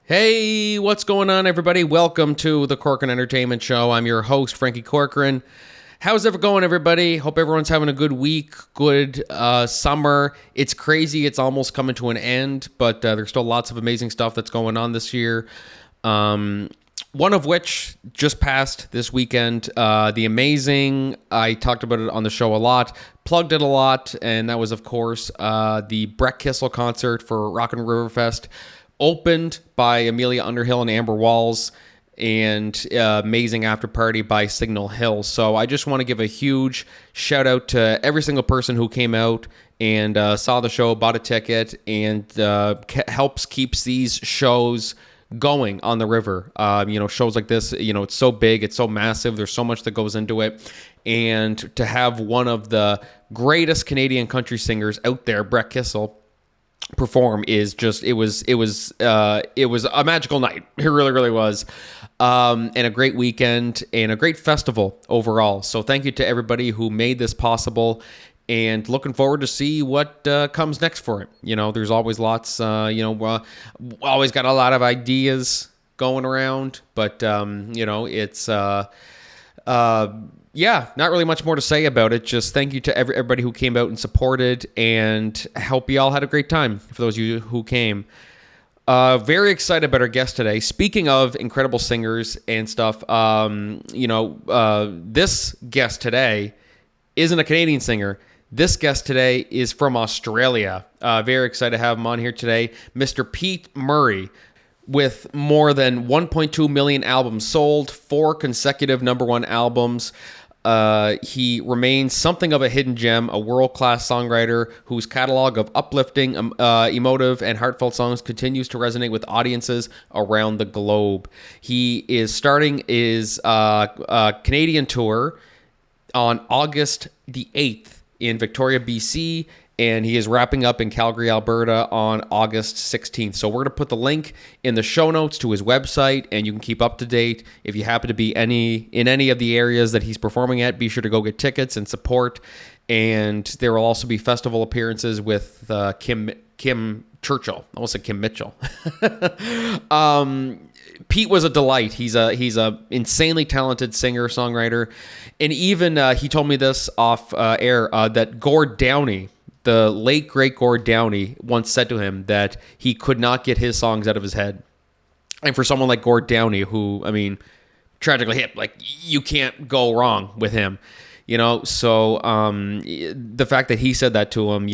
Hey, what's going on, everybody? Welcome to the Corcoran Entertainment Show. I'm your host, Franky Corcoran. How's it going, everybody? Hope everyone's having a good week, good summer. It's crazy. It's almost coming to an end, but there's still lots of amazing stuff that's going on this year. One of which just passed this weekend. The Amazing, I talked about it on the show a lot, plugged it a lot, and that was, of course, the Brett Kissel concert for Rockin' Riverfest. Opened by Amelia Underhill and Amber Walls, and amazing after party by Signal Hill. So I just want to give a huge shout out to every single person who came out and saw the show, bought a ticket, and keeps these shows going on the river. Shows like this, it's so big, it's so massive, there's so much that goes into it. And to have one of the greatest Canadian country singers out there, Brett Kissel, perform is just it was a magical night. It really was, and a great weekend and a great festival overall. So thank you to everybody who made this possible, and looking forward to see what comes next for it. There's always lots. Always got a lot of ideas going around, but it's yeah, not really much more to say about it. Just thank you to everybody who came out and supported, and hope you all had a great time for those of you who came. Very excited about our guest today. Speaking of incredible singers and stuff, this guest today isn't a Canadian singer. This guest today is from Australia. Very excited to have him on here today, Mr. Pete Murray. With more than 1.2 million albums sold, 4 consecutive number one albums, he remains something of a hidden gem, a world-class songwriter whose catalog of uplifting, emotive, and heartfelt songs continues to resonate with audiences around the globe. He is starting his Canadian tour on August the 8th in Victoria, BC, and he is wrapping up in Calgary, Alberta on August 16th. So we're going to put the link in the show notes to his website, and you can keep up to date. If you happen to be in any of the areas that he's performing at, be sure to go get tickets and support. And there will also be festival appearances with Kim Churchill. I almost said Kim Mitchell. Pete was a delight. He's a insanely talented singer, songwriter. And even he told me this off air that Gord Downey, the late, great Gord Downey, once said to him that he could not get his songs out of his head. And for someone like Gord Downey, who, tragically hip, you can't go wrong with him. So the fact that he said that to him,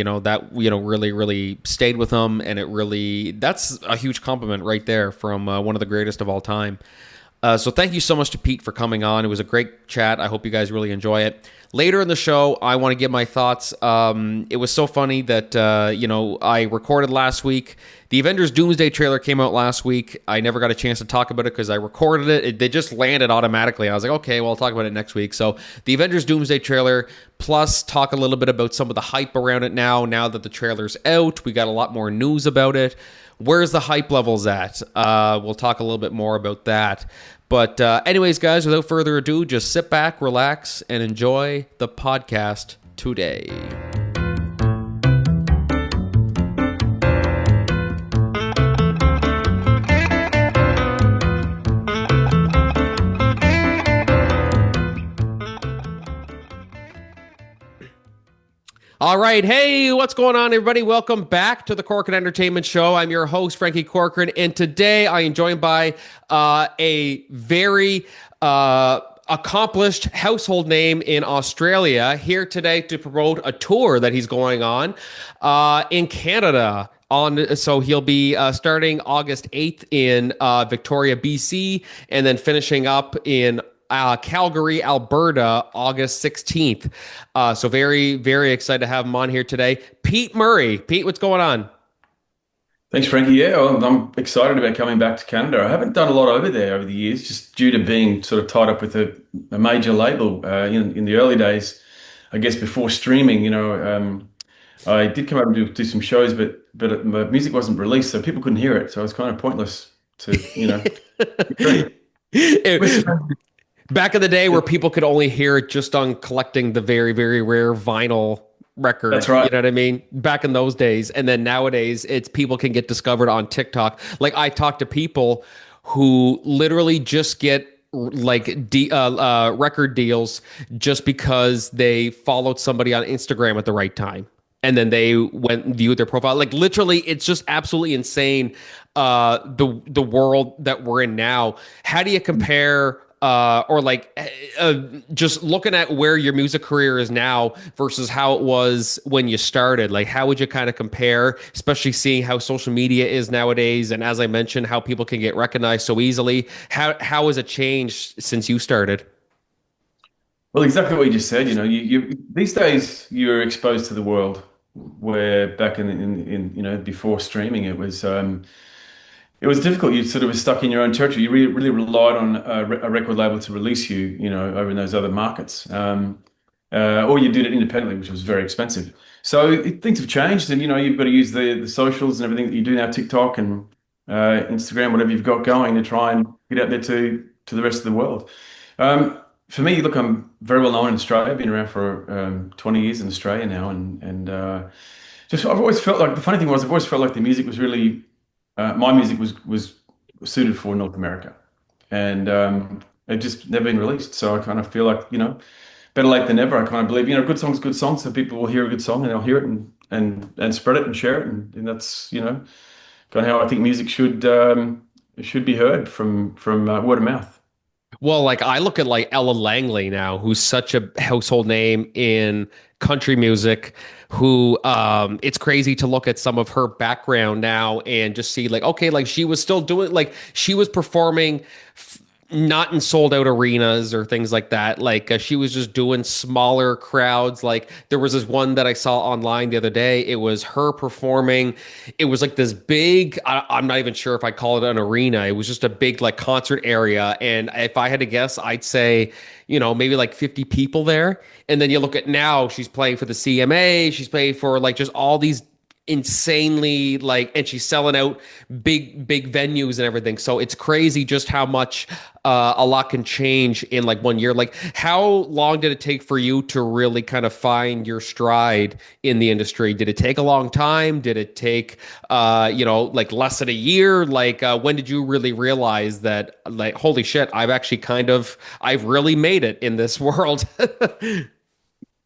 really stayed with him. And that's a huge compliment right there from one of the greatest of all time. So thank you so much to Pete for coming on. It was a great chat. I hope you guys really enjoy it. Later in the show, I want to give my thoughts. It was so funny that, I recorded last week. The Avengers Doomsday trailer came out last week. I never got a chance to talk about it because I recorded it. They just landed automatically. I was like, okay, well, I'll talk about it next week. So the Avengers Doomsday trailer, plus talk a little bit about some of the hype around it now that the trailer's out. We got a lot more news about it. Where's the hype levels at? We'll talk a little bit more about that. But anyways, guys, without further ado, just sit back, relax, and enjoy the podcast today. All right. Hey, what's going on, everybody? Welcome back to the Corcoran Entertainment Show. I'm your host, Franky Corcoran, and today I am joined by a very accomplished household name in Australia, here today to promote a tour that he's going on in Canada. So he'll be starting August 8th in Victoria, BC, and then finishing up in Calgary, Alberta, August 16th. So very, very excited to have him on here today. Pete Murray. Pete, what's going on? Thanks, Frankie. Yeah, I'm excited about coming back to Canada. I haven't done a lot over there over the years, just due to being sort of tied up with a major label in the early days, I guess before streaming. I did come up and do some shows, but my music wasn't released, so people couldn't hear it. So it was kind of pointless to. Back in the day where people could only hear it just on collecting the very, very rare vinyl That's record. You right. know what I mean? Back in those days. And then nowadays, it's people can get discovered on TikTok. Like I talk to people who literally just get record deals just because they followed somebody on Instagram at the right time. And then they went and viewed their profile. Like literally, it's just absolutely insane. The world that we're in now. How do you compare or like just looking at where your music career is now versus how it was when you started? Like, how would you kind of compare, especially seeing how social media is nowadays, and as I mentioned, how people can get recognized so easily? How has it changed since you started? Well, exactly what you just said. These days you're exposed to the world, where back in before streaming, it was difficult. You sort of were stuck in your own territory. You really relied on a record label to release you, over in those other markets, or you did it independently, which was very expensive. So things have changed, and you've got to use the socials and everything that you do now, TikTok and Instagram, whatever you've got going, to try and get out there to the rest of the world. For me, look, I'm very well known in Australia. I've been around for 20 years in Australia now, and just I've always felt like the funny thing was I've always felt like the music was really my music was suited for North America, and it just never been released. So I kind of feel like better late than never. I kind of believe good songs, so people will hear a good song and they'll hear it and spread it and share it, and that's kind of how I think music should be heard from word of mouth. Well, like I look at like Ella Langley now, who's such a household name in country music, who it's crazy to look at some of her background now and just see like, okay, like she was still doing like she was performing not in sold out arenas or things like that. Like she was just doing smaller crowds. Like there was this one that I saw online the other day. It was her performing. It was like this big, I'm not even sure if I call it an arena. It was just a big like concert area. And if I had to guess, I'd say, maybe like 50 people there. And then you look at now, she's playing for the CMA. She's playing for like just all these insanely like, and she's selling out big venues and everything. So it's crazy just how much a lot can change in like 1 year. Like how long did it take for you to really kind of find your stride in the industry? Did it take a long time? Did it take like less than a year? Like when did you really realize that like holy shit, I've really made it in this world?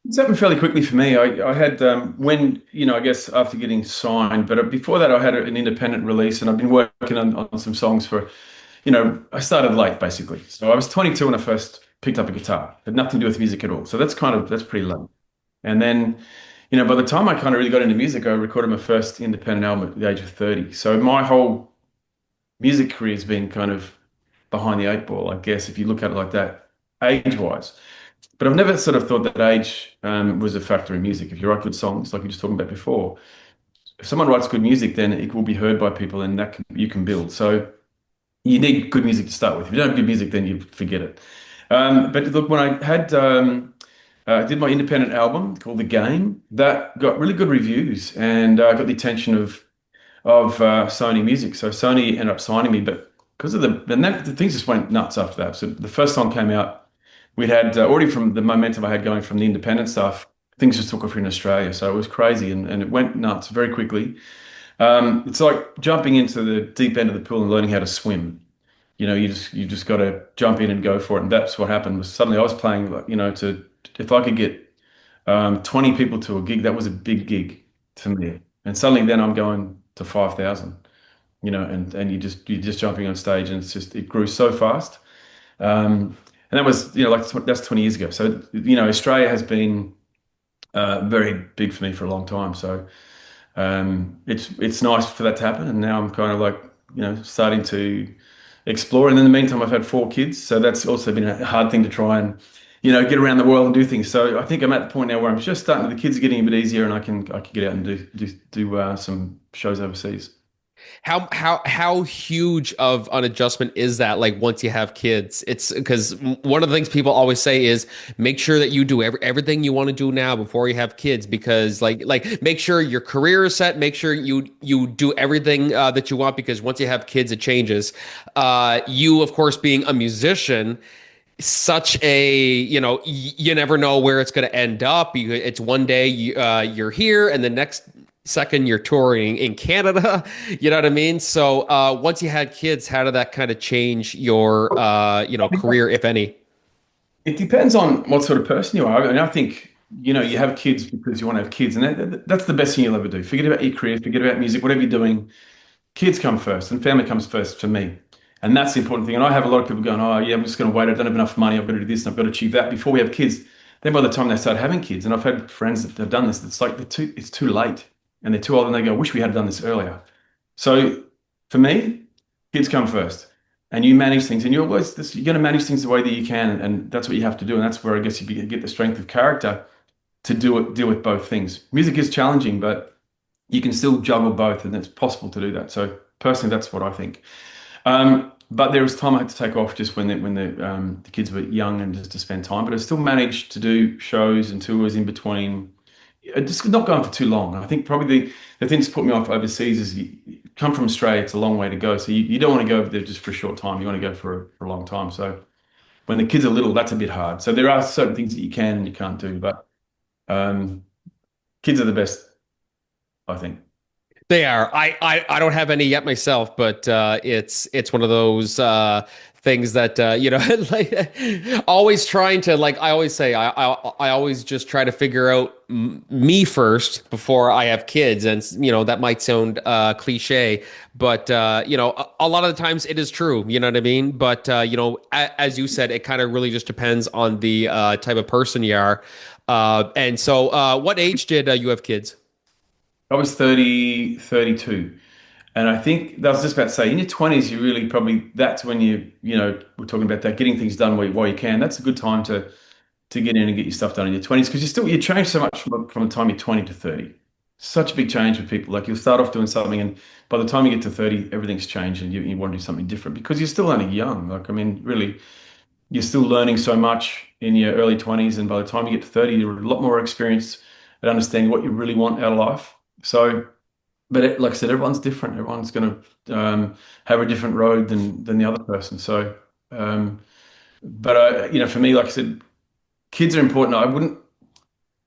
It's happened fairly quickly for me. I had when I guess after getting signed, but before that I had an independent release, and I've been working on some songs for. I started late basically. So I was 22 when I first picked up a guitar. Had nothing to do with music at all. So that's pretty late. And then, by the time I kind of really got into music, I recorded my first independent album at the age of 30. So my whole music career has been kind of behind the eight ball, I guess, if you look at it like that, age-wise. But I've never sort of thought that age was a factor in music. If you write good songs, like you were just talking about before, if someone writes good music, then it will be heard by people, and you can build. So you need good music to start with. If you don't have good music, then you forget it. But look, when I did my independent album called The Game, that got really good reviews and got the attention of Sony Music. So Sony ended up signing me, but because of the things just went nuts after that. So the first song came out, we'd had already from the momentum I had going from the independent stuff, things just took off in Australia. So it was crazy and it went nuts very quickly. It's like jumping into the deep end of the pool and learning how to swim. You just got to jump in and go for it. And that's what happened. Was suddenly I was playing, like, to if I could get 20 people to a gig, that was a big gig to me. And suddenly then I'm going to 5,000. And you're just jumping on stage, and it grew so fast. And that was that's 20 years ago. So Australia has been very big for me for a long time. So. It's nice for that to happen, and now I'm kind of like starting to explore. And in the meantime, I've had 4 kids, so that's also been a hard thing to try and get around the world and do things. So I think I'm at the point now where I'm just starting. The kids are getting a bit easier, and I can get out and do some shows overseas. How huge of an adjustment is that? Like once you have kids, it's because one of the things people always say is make sure that you do everything you want to do now before you have kids, because like make sure your career is set, make sure you do everything that you want, because once you have kids, it changes. You, of course, being a musician, such a, you never know where it's going to end up. It's one day you're here, and the next second you're touring in Canada. You know what I mean? So once you had kids, how did that kind of change your, career, if any? It depends on what sort of person you are. I mean, I think, you have kids because you want to have kids, and that's the best thing you'll ever do. Forget about your career, forget about music, whatever you're doing. Kids come first, and family comes first for me. And that's the important thing. And I have a lot of people going, oh, yeah, I'm just going to wait. I don't have enough money. I've got to do this and I've got to achieve that before we have kids. Then by the time they start having kids, and I've had friends that have done this, it's like it's too late and they're too old and they go, I wish we had done this earlier. So for me, kids come first and you manage things and you're going to manage things the way that you can. And that's what you have to do. And that's where I guess you get the strength of character to deal with both things. Music is challenging, but you can still juggle both and it's possible to do that. So personally, that's what I think. But there was time I had to take off just when the kids were young and just to spend time. But I still managed to do shows and tours in between. Just not going for too long. I think probably the thing that's put me off overseas is you come from Australia, it's a long way to go. So you don't want to go over there just for a short time. You want to go for a long time. So when the kids are little, that's a bit hard. So there are certain things that you can and you can't do. But um, kids are the best, I think. They are. I don't have any yet myself, but it's one of those things that like always trying to, like I always say, I always just try to figure out me first before I have kids, and that might sound cliche, but a lot of the times it is true. You know what I mean? But as you said, it kind of really just depends on the type of person you are. And so, what age did you have kids? I was 30, 32. And I think I was just about to say, in your 20s, you really probably, that's when we're talking about that, getting things done while you can. That's a good time to get in and get your stuff done in your 20s because you change so much from the time you're 20 to 30. Such a big change with people. Like you'll start off doing something, and by the time you get to 30, everything's changed and you want to do something different because you're still only young. Like, I mean, really, you're still learning so much in your early 20s. And by the time you get to 30, you're a lot more experienced at understanding what you really want out of life. So, but like I said, everyone's different. Everyone's going to have a different road than the other person. So, but for me, like I said, kids are important. I wouldn't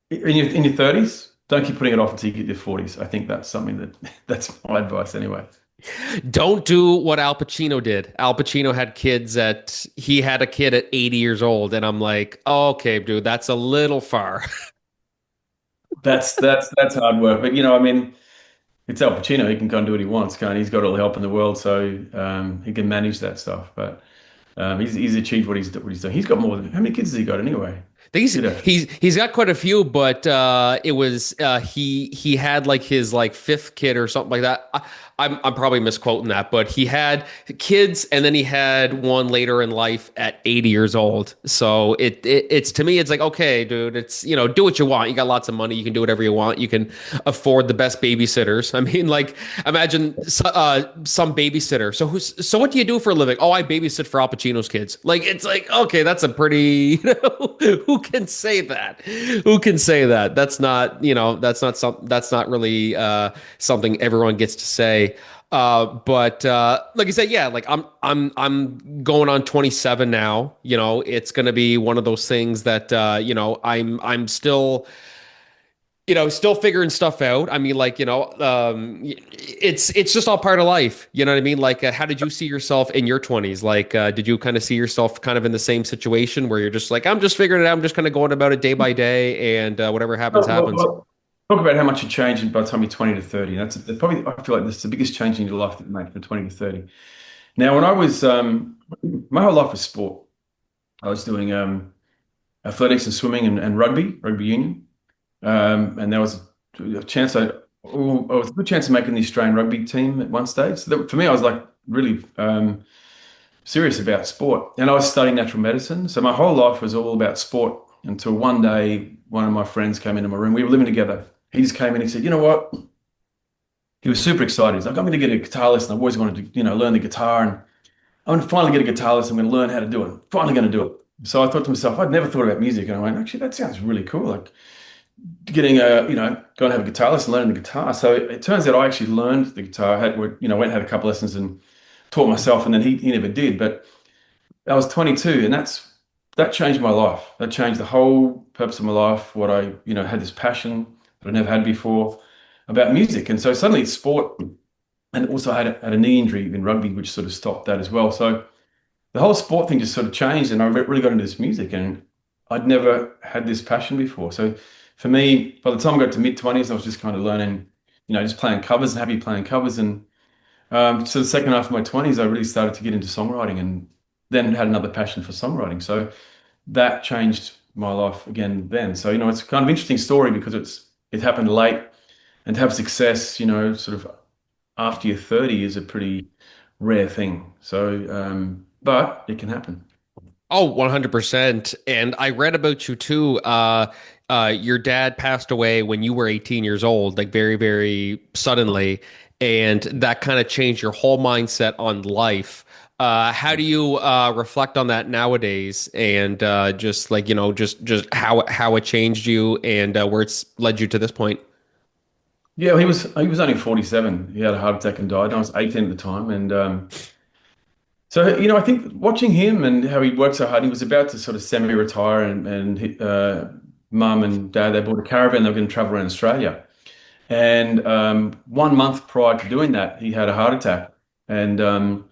in your 30s. Don't keep putting it off until you get your 40s. I think that's something that's my advice anyway. Don't do what Al Pacino did. Al Pacino had kids he had a kid at 80 years old, and I'm like, oh, okay, dude, that's a little far. That's hard work. But I mean, it's Al Pacino. He can go and do what he wants, can't he? He's got all the help in the world, so he can manage that stuff. But he's achieved what he's done. He's got more than how many kids has he got anyway? He's You know, he's got quite a few, but it was he had like his like fifth kid or something like that. I'm probably misquoting that, but he had kids, and then he had one later in life at 80 years old. So it's to me, it's like, okay, dude, it's do what you want. You got lots of money, you can do whatever you want. You can afford the best babysitters. I mean, like imagine some babysitter. So what do you do for a living? Oh, I babysit for Al Pacino's kids. Like it's like, okay, that's a pretty who can say that? Who can say that? That's not really something everyone gets to say. But like I said, yeah, like I'm going on 27 now. It's gonna be one of those things that I'm still still figuring stuff out. I mean, like, it's just all part of life. You know what I mean? Like, how did you see yourself in your 20s? Like, did you kind of see yourself kind of in the same situation where you're just like, I'm just figuring it out. I'm just kind of going about it day by day, and whatever happens, happens. talk about how much you change by the time you're 20 to 30. That's probably I feel like this is the biggest change in your life that you make from 20 to 30. Now, when I was my whole life was sport. I was doing athletics and swimming and rugby union. And there was a chance was a good chance of making the Australian rugby team at one stage. So for me, I was like really serious about sport, and I was studying natural medicine. So my whole life was all about sport until one day, one of my friends came into my room. We were living together. He just came in. He said, "You know what?" He was super excited. He's like, "I'm going to get a guitar lesson. I've always wanted to, learn the guitar, and I'm going to finally get a guitar lesson. I'm going to learn how to do it. Finally going to do it." So I thought to myself, I'd never thought about music, and I went, "Actually, that sounds really cool. Like." Getting go and have a guitar lesson, learning the guitar. So it turns out I actually learned the guitar. I went and had a couple lessons and taught myself, and then he never did. But I was 22, and that's that changed my life. That changed the whole purpose of my life. What I, had this passion that I never had before about music. And so suddenly it's sport, and also had a knee injury in rugby, which sort of stopped that as well. So the whole sport thing just sort of changed, and I really got into this music, and I'd never had this passion before. So for me, by the time I got to mid-20s, I was just kind of learning, just playing covers and happy playing covers. And so the second half of my 20s, I really started to get into songwriting, and then had another passion for songwriting. So that changed my life again then. So, it's kind of an interesting story because it happened late, and to have success, sort of after you're 30 is a pretty rare thing. So, but it can happen. Oh, 100%. And I read about you too. Your dad passed away when you were 18 years old, like very, very suddenly. And that kind of changed your whole mindset on life. How do you reflect on that nowadays, and just like, just how it changed you, and where it's led you to this point? Yeah, he was only 47. He had a heart attack and died. I was 18 at the time. And so, I think watching him and how he worked so hard, he was about to sort of semi-retire, and mum and dad, they bought a caravan. They were going to travel around Australia. And 1 month prior to doing that, he had a heart attack, and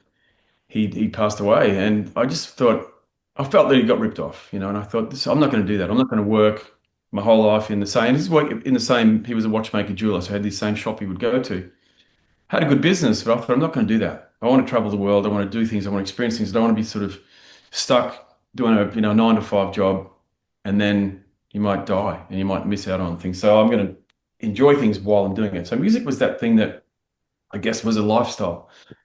he passed away. And I just thought, I felt that he got ripped off, and I thought, I'm not going to do that. I'm not going to work my whole life in the same. His work in the same. He was a watchmaker jeweler, so he had the same shop he would go to. Had a good business, but I thought, I'm not going to do that. I want to travel the world. I want to do things. I want to experience things. I don't want to be sort of stuck doing a 9 to 5 job, and then you might die and you might miss out on things. So I'm going to enjoy things while I'm doing it. So music was that thing that I guess was a lifestyle. It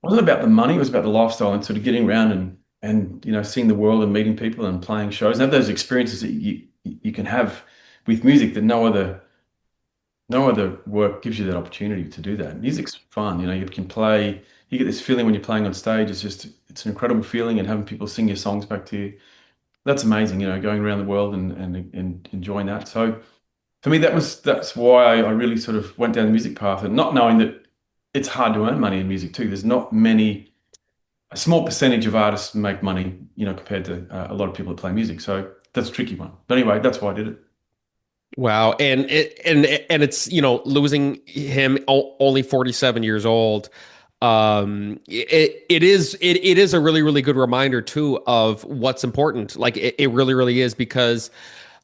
wasn't about the money, it was about the lifestyle and sort of getting around and seeing the world and meeting people and playing shows and have those experiences that you can have with music that no other work gives you that opportunity to do that. Music's fun, you can play, you get this feeling when you're playing on stage. It's an incredible feeling, and having people sing your songs back to you. That's amazing, going around the world and enjoying that. So for me, that's why I really sort of went down the music path, and not knowing that it's hard to earn money in music too. There's not many, a small percentage of artists make money, compared to a lot of people that play music. So that's a tricky one. But anyway, that's why I did it. Wow. And it's, losing him only 47 years old. It is a really, really good reminder too of what's important. Like it really, really is, because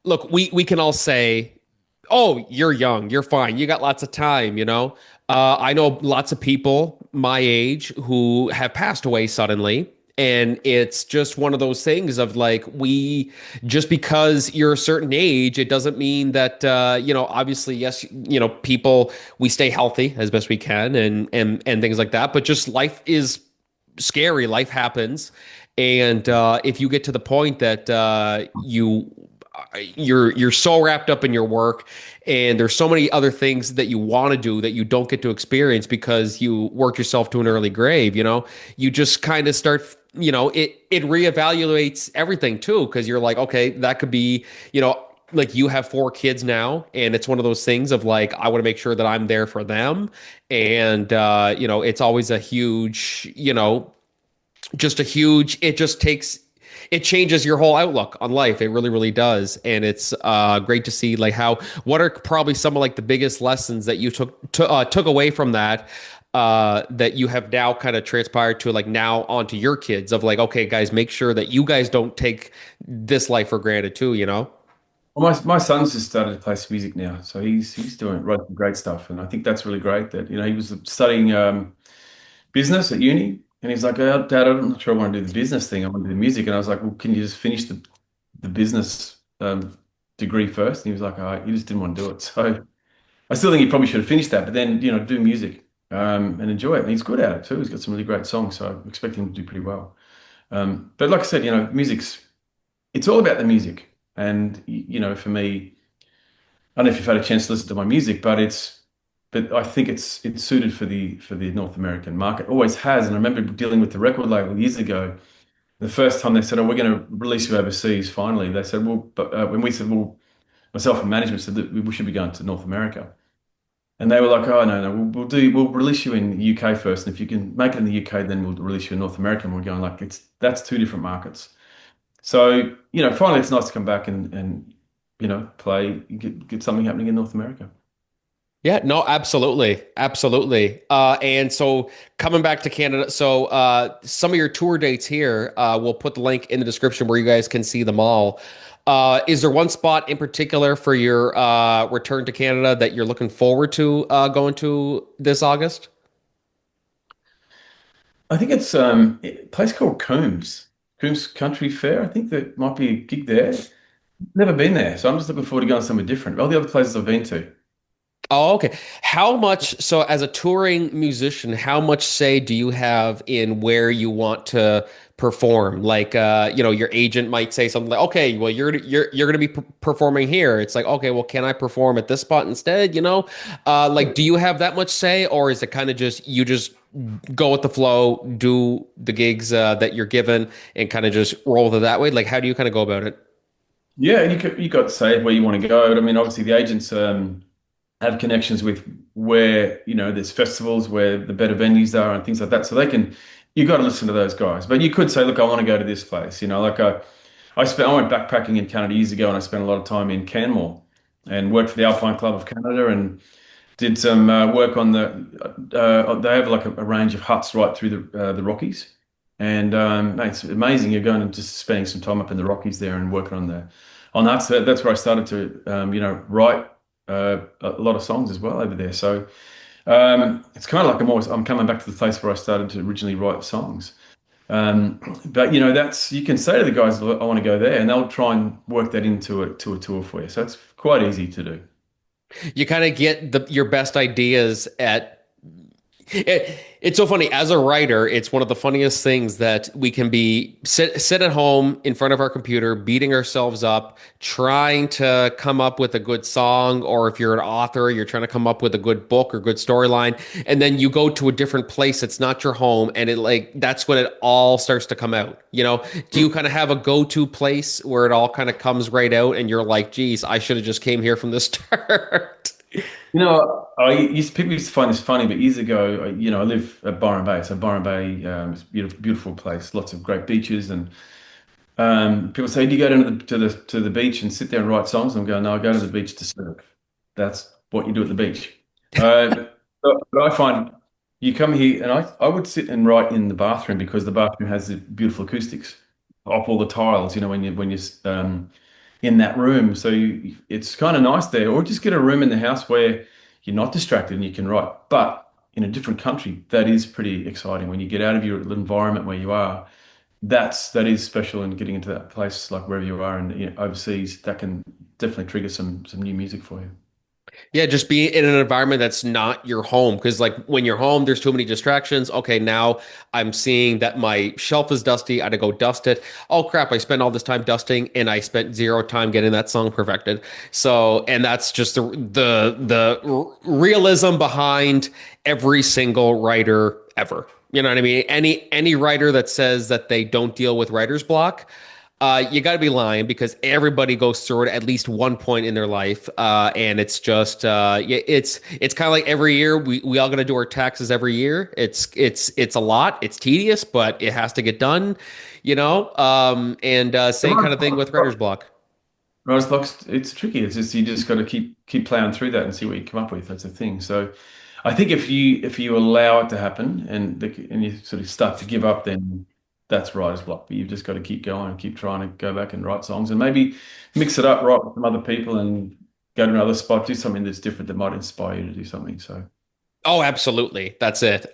look, we can all say, oh, you're young, you're fine, you got lots of time. I know lots of people my age who have passed away suddenly. And it's just one of those things of like, just because you're a certain age, it doesn't mean that, obviously, yes, people, we stay healthy as best we can, and things like that. But just life is scary. Life happens. And if you get to the point that you're so wrapped up in your work, and there's so many other things that you want to do that you don't get to experience because you worked yourself to an early grave, you just kind of start, it reevaluates everything too, because you're like, okay, that could be, like you have 4 kids now, and it's one of those things of like, I want to make sure that I'm there for them. And it's always a huge, just a huge, it changes your whole outlook on life. It really, really does. And it's great to see like what are probably some of like the biggest lessons that you took away from that, that you have now kind of transpired to like now onto your kids, of like, okay, guys, make sure that you guys don't take this life for granted too. Well, my son's just started to play some music now, so he's doing writing some great stuff, and I think that's really great. That he was studying business at uni, and he's like, oh, Dad, I'm not sure I want to do the business thing. I want to do the music, and I was like, well, can you just finish the business degree first? And he was like, oh, he just didn't want to do it. So I still think he probably should have finished that, but then do music and enjoy it. And he's good at it too. He's got some really great songs, so I expect him to do pretty well. But like I said, it's all about the music, and for me. I don't know if you've had a chance to listen to my music, but I think it's suited for the North American market. Always has. And I remember dealing with the record label years ago. The first time they said, "Oh, we're going to release you overseas." Finally, they said, "Well," but when we said, "Well," myself and management said that we should be going to North America, and they were like, "Oh, no, no, we'll release you in the UK first, and if you can make it in the UK, then we'll release you in North America." And we're going like, that's two different markets. So, finally it's nice to come back and play, get something happening in North America. Yeah, no, absolutely. Absolutely. And so coming back to Canada, so some of your tour dates here, we'll put the link in the description where you guys can see them all. Is there one spot in particular for your return to Canada that you're looking forward to going to this August? I think it's a place called Coombs Country Fair. I think there might be a gig there. Never been there, so I'm just looking forward to going somewhere different. All the other places I've been to. Oh, okay. How much, so as a touring musician, how much say do you have in where you want to perform? Like, your agent might say something like, "Okay, well, you're going to be performing here." It's like, "Okay, well, can I perform at this spot instead?" Like, do you have that much say, or is it kind of just you just go with the flow, do the gigs that you're given, and kind of just roll with it that way? Like, how do you kind of go about it? Yeah, you got to say where you want to go. I mean, obviously the agents have connections with where there's festivals where the better venues are and things like that. So you got to listen to those guys. But you could say, look, I want to go to this place. Like I went backpacking in Canada years ago, and I spent a lot of time in Canmore and worked for the Alpine Club of Canada and did some work on they have like a range of huts right through the Rockies. And mate, it's amazing. You're going and just spending some time up in the Rockies there and working on that. So that's where I started to write a lot of songs as well over there. So it's kind of like I'm coming back to the place where I started to originally write songs. But that's you can say to the guys, "Look, I want to go there," and they'll try and work that into a tour for you. So it's quite easy to do. You kind of get your best ideas at it's so funny as a writer. It's one of the funniest things that we can be sit at home in front of our computer, beating ourselves up, trying to come up with a good song, or if you're an author, you're trying to come up with a good book or good storyline, and then you go to a different place. It's not your home, and it like that's when it all starts to come out. Do you kind of have a go-to place where it all kind of comes right out, and you're like, "Geez, I should have just came here from the start." People used to find this funny, but years ago, I live at Byron Bay. So Byron Bay is a beautiful, beautiful place, lots of great beaches, and people say, "Do you go down to the beach and sit there and write songs?" I'm going, "No, I go to the beach to surf. That's what you do at the beach." But I find you come here, and I would sit and write in the bathroom because the bathroom has the beautiful acoustics off all the tiles. When you're in that room. So it's kind of nice there. Or just get a room in the house where you're not distracted and you can write. But in a different country, that is pretty exciting. When you get out of your environment where you are, that is special. And getting into that place like wherever you are and overseas, that can definitely trigger some new music for you. Yeah, just be in an environment that's not your home. Because, like, when you're home, there's too many distractions. Okay, now I'm seeing that my shelf is dusty. I had to go dust it. Oh, crap. I spent all this time dusting and I spent zero time getting that song perfected. So, and that's just the realism behind every single writer ever. You know what I mean? Any writer that says that they don't deal with writer's block, you got to be lying because everybody goes through it at least one point in their life, and it's just yeah, it's kind of like every year we all got to do our taxes every year. It's a lot. It's tedious, but it has to get done. And same kind of thing with writer's block. Writer's block's it's tricky. It's just you just got to keep plowing through that and see what you come up with. That's the thing. So I think if you allow it to happen and you sort of start to give up, then that's writer's block. But you've just got to keep going and keep trying to go back and write songs and maybe mix it up, write with some other people and go to another spot, do something that's different that might inspire you to do something. So Oh, absolutely. That's it.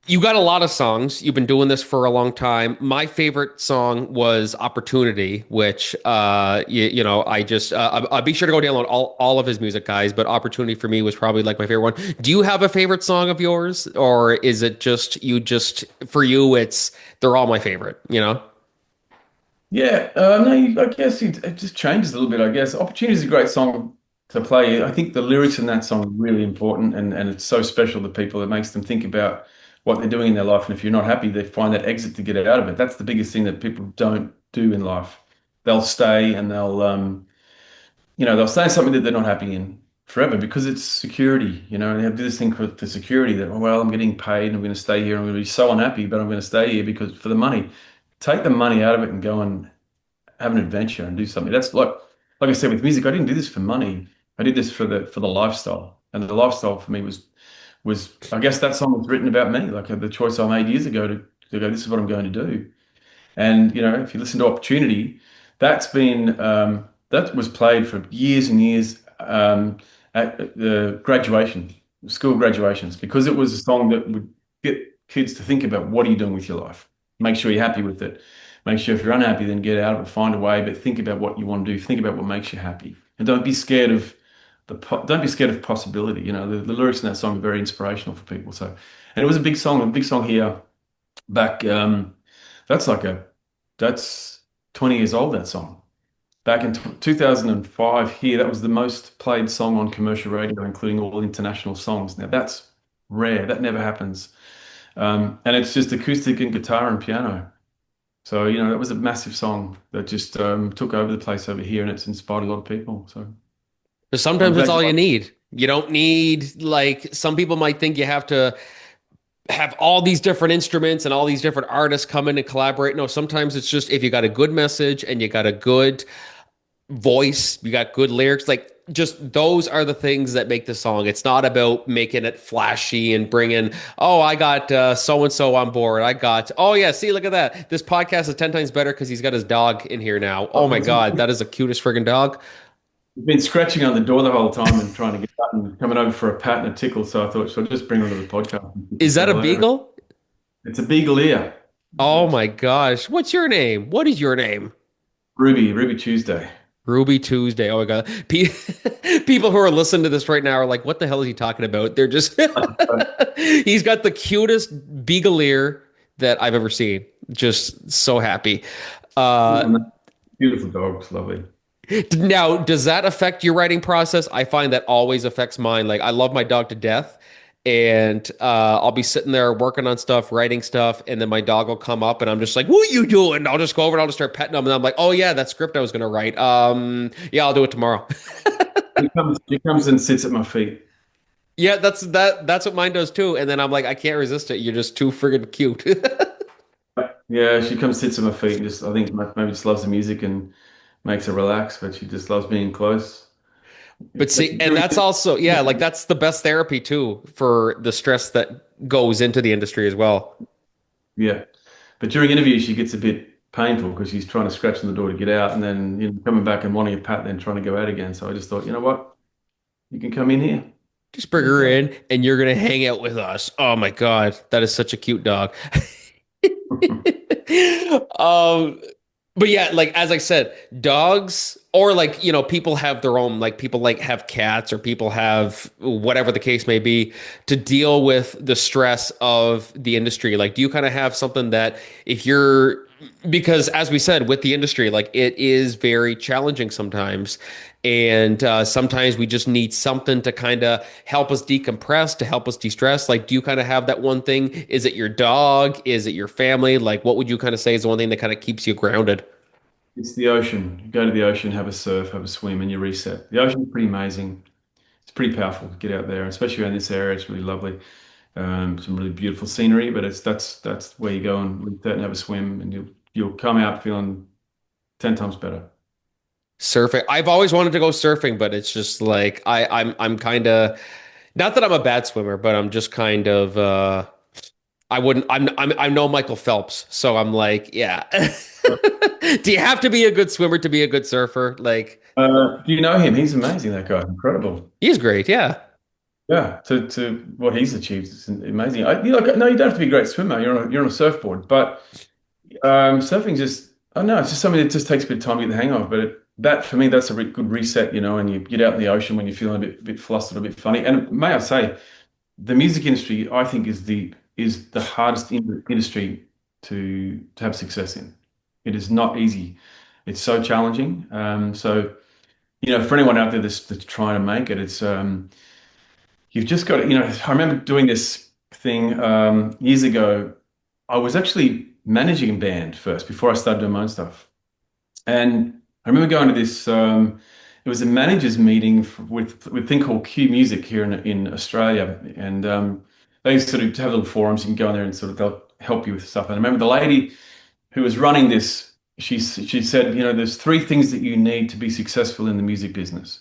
You got a lot of songs. You've been doing this for a long time. My favorite song was Opportunity, which I just I'll be sure to go download all of his music, guys, but Opportunity for me was probably like my favorite one. Do you have a favorite song of yours, or is it just for you it's they're all my favorite? yeah, no, I guess it just changes a little bit. I guess Opportunity is a great song to play. I think the lyrics in that song are really important and it's so special to people. It makes them think about what they're doing in their life. And if you're not happy, they find that exit to get out of it. That's the biggest thing that people don't do in life. They'll stay and they'll stay in something that they're not happy in forever because it's security, and they have this thing for security that, well, I'm getting paid, I'm going to stay here, I'm going to be so unhappy, but I'm going to stay here because for the money. take the money out of it and go and have an adventure and do something. That's like I said with music, I didn't do this for money. I did this for the lifestyle. And the lifestyle for me was I guess that song was written about me, like the choice I made years ago to go, this is what I'm going to do. And if you listen to Opportunity, that was played for years and years at the school graduations, because it was a song that would get kids to think about, what are you doing with your life? Make sure you're happy with it. Make sure if you're unhappy, then get out of it, find a way, but think about what you want to do. Think about what makes you happy, and don't be scared of don't be scared of possibility. The lyrics in that song are very inspirational for people. So, and it was a big song here back. That's like a that's 20 years old, that song. Back in 2005 here, that was the most played song on commercial radio, including all international songs. Now that's rare. That never happens. And it's just acoustic and guitar and piano. So, that was a massive song that just took over the place over here, and it's inspired a lot of people. So I'm Sometimes that's glad you all you like need. You don't need, like, some people might think you have to have all these different instruments and all these different artists come in and collaborate. No, sometimes it's just if you got a good message and you got a good voice, you got good lyrics, like just those are the things that make the song. It's not about making it flashy and bringing, oh, I got so and so on board. I got, oh yeah, see, look at that. This podcast is 10 times better because he's got his dog in here now. Oh my God, that is the cutest friggin' dog. You've been scratching on the door the whole time and trying to get out and coming over for a pat and a tickle. So I thought, should I just bring her to the podcast and Is say that a hello? beagle? It's a beagle ear. Oh It's my gosh. What's your name? What is your name? Ruby Tuesday. Ruby Tuesday. Oh my God. People who are listening to this right now are like, what the hell is he talking about? They're just, he's got the cutest beagle ear that I've ever seen. Just so happy. Uh, Beautiful dog. It's lovely. Now, does that affect your writing process? I find that always affects mine. Like, I love my dog to death, and I'll be sitting there working on stuff, writing stuff, and then my dog will come up, and I'm just like, "What are you doing?" I'll just go over and I'll just start petting him, and I'm like, "Oh yeah, that script I was gonna write. Yeah, I'll do it tomorrow." He comes and sits at my feet. Yeah, that's what mine does too. And then I'm like, I can't resist it. You're just too friggin' cute. Yeah, she comes sits at my feet and just I think maybe just loves the music and makes her relax, but she just loves being close. But But see, and that's also, yeah, like that's the best therapy too for the stress that goes into the industry as well. yeah, but during interviews she gets a bit painful because she's trying to scratch on the door to get out, and then coming back and wanting a pat, then trying to go out again. So I just thought, you know what, you can come in here. Just bring her Okay. in and you're gonna hang out with us. Oh my God, that is such a cute dog. Um, but yeah, like as I said, dogs or like, people have their own, like people like have cats or people have whatever the case may be to deal with the stress of the industry. Like, do you kind of have something that if you're, because as we said, with the industry, like it is very challenging sometimes. And sometimes we just need something to kind of help us decompress, to help us de-stress. Like, do you kind of have that one thing? Is it your dog? Is it your family? Like, what would you kind of say is the one thing that kind of keeps you grounded? It's the ocean. You go to the ocean, have a surf, have a swim, and you reset. The ocean's pretty amazing. It's pretty powerful to get out there, especially around this area. It's really lovely. Some really beautiful scenery, but that's where you go and reset and have a swim, and you'll come out feeling 10 times better. Surfing. I've always wanted to go surfing, but it's just like I'm kind of, not that I'm a bad swimmer, but I'm just kind of I wouldn't I'm no Michael Phelps, so I'm like, yeah. Do you have to be a good swimmer to be a good surfer? Like, Do you know him? He's amazing, that guy. Incredible. he's great, yeah. Yeah, to what he's achieved is amazing. No, you don't have to be a great swimmer. You're on a surfboard, but surfing just, I don't know, it's just something that just takes a bit of time to get the hang of. But that for me, that's a good reset, and you get out in the ocean when you're feeling a bit flustered, a bit funny. And may I say, the music industry, I think, is the hardest industry to have success in. It is not easy. It's so challenging. For anyone out there that's trying to make it, it's you've just got to, I remember doing this thing years ago. I was actually managing a band first before I started doing my own stuff. And I remember going to this, it was a managers meeting with a thing called Q Music here in Australia. And they sort of have little forums. You can go in there and sort of they'll help you with stuff. And I remember the lady who was running this, she said, there's three things that you need to be successful in the music business.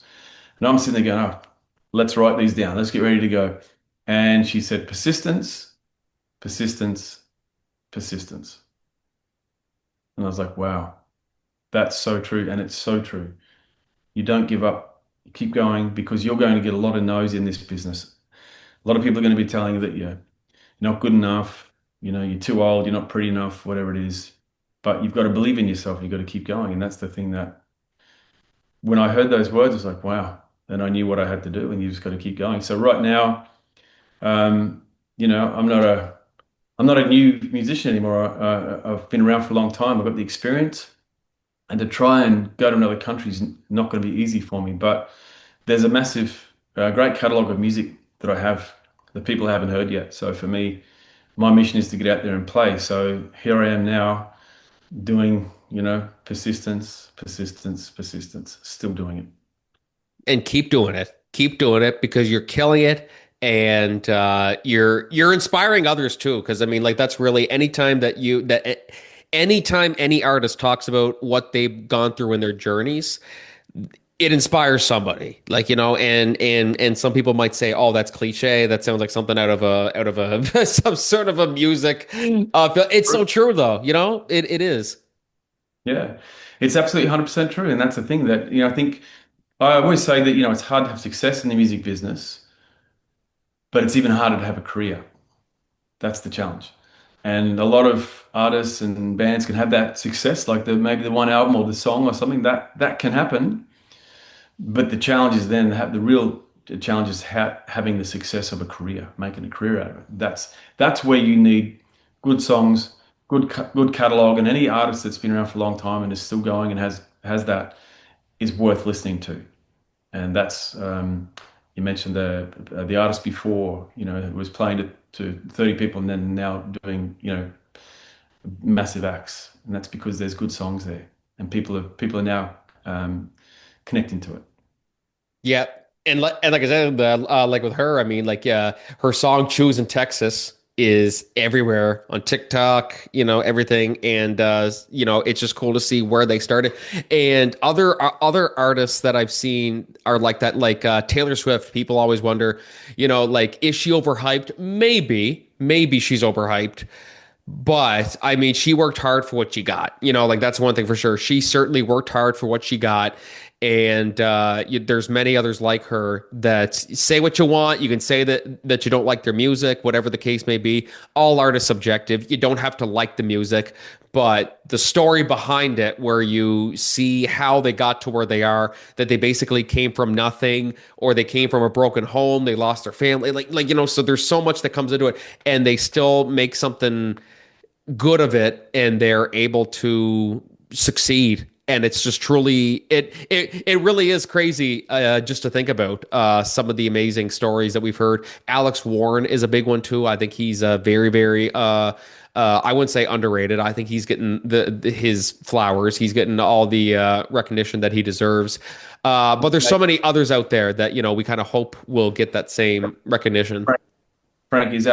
And I'm sitting there going, oh, let's write these down. Let's get ready to go. And she said, persistence, persistence, persistence. And I was like, wow, that's so true. And it's so true. You don't give up. You keep going because you're going to get a lot of no's in this business. A lot of people are going to be telling you that you're not good enough, you're too old, you're not pretty enough, whatever it is. But you've got to believe in yourself and you've got to keep going. And that's the thing that when I heard those words, it's like, wow, then I knew what I had to do and you just got to keep going. So right now, um, I'm not a new musician anymore. I've been around for a long time. I've got the experience, and to try and go to another country is not going to be easy for me. But there's a massive, great catalog of music that I have that people haven't heard yet. So for me, my mission is to get out there and play. So here I am now doing, persistence, persistence, persistence, still doing it. And keep doing it. Keep doing it because you're killing it, and you're inspiring others too. Because I mean, like that's really anytime any artist talks about what they've gone through in their journeys, it inspires somebody. Like and some people might say, "Oh, that's cliche. That sounds like something out of a some sort of a music." It's so true though. It is. Yeah, it's absolutely 100% true. And that's the thing that, I think I always say that, it's hard to have success in the music business, but it's even harder to have a career. That's the challenge. And a lot of artists and bands can have that success, like maybe the one album or the song or something that can happen. But the challenge is then the real challenge is having the success of a career, making a career out of it. That's where you need good songs, good catalog, and any artist that's been around for a long time and is still going and has that is worth listening to. And that's you mentioned the artist before, who was playing to 30 people and then now doing, massive acts. And that's because there's good songs there and people are now connecting to it. Yeah, and like I said, like with her, I mean, like her song "Choose in Texas" is everywhere on TikTok, everything, and it's just cool to see where they started. And other artists that I've seen are like that, like Taylor Swift. People always wonder, like is she overhyped? Maybe she's overhyped. But I mean, she worked hard for what she got. Like that's one thing for sure. She certainly worked hard for what she got. And there's many others like her that say what you want. You can say that you don't like their music, whatever the case may be. All art is subjective. You don't have to like the music, but the story behind it, where you see how they got to where they are, that they basically came from nothing, or they came from a broken home, they lost their family, so there's so much that comes into it, and they still make something good of it and they're able to succeed. And it's just truly it really is crazy just to think about some of the amazing stories that we've heard. Alex Warren is a big one too. I think he's a very, very I wouldn't say underrated. I think he's getting his flowers. He's getting all the recognition that he deserves. But there's so many others out there that we kind of hope will get that same recognition. Frank, is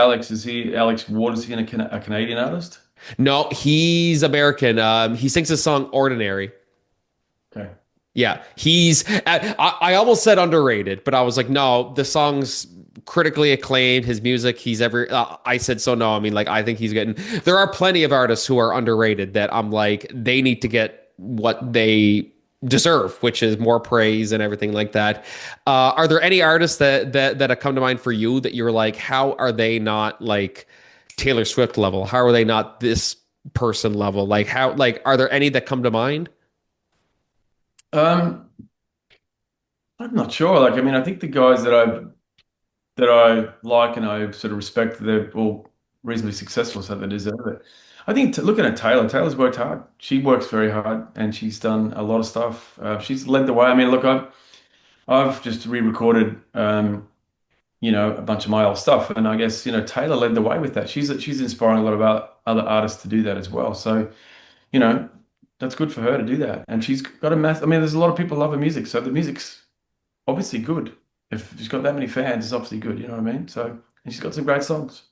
he Alex Ward? Is he a Canadian artist? No, he's American. He sings his song "Ordinary." Okay. Yeah, I almost said underrated, but I was like, no, the song's critically acclaimed. His music, he's ever. I said so. No, I mean, like, I think he's getting. There are plenty of artists who are underrated that I'm like, they need to get what they deserve, which is more praise and everything like that. Are there any artists that have come to mind for you that you're like, how are they not like Taylor Swift level? How are they not this person level? Are there any that come to mind? Um, I'm not sure. Like, I mean, I think the guys that I like and I sort of respect, they're all reasonably successful, so they deserve it. I think looking at Taylor's worked hard. She works very hard, and she's done a lot of stuff. She's led the way. I mean, look, I've just re-recorded, a bunch of my old stuff, and I guess Taylor led the way with that. She's inspiring a lot of other artists to do that as well. So you know, that's good for her to do that, and she's got a mass. I mean, there's a lot of people love her music, so the music's obviously good. If she's got that many fans, it's obviously good. You know what I mean? So, and she's got some great songs.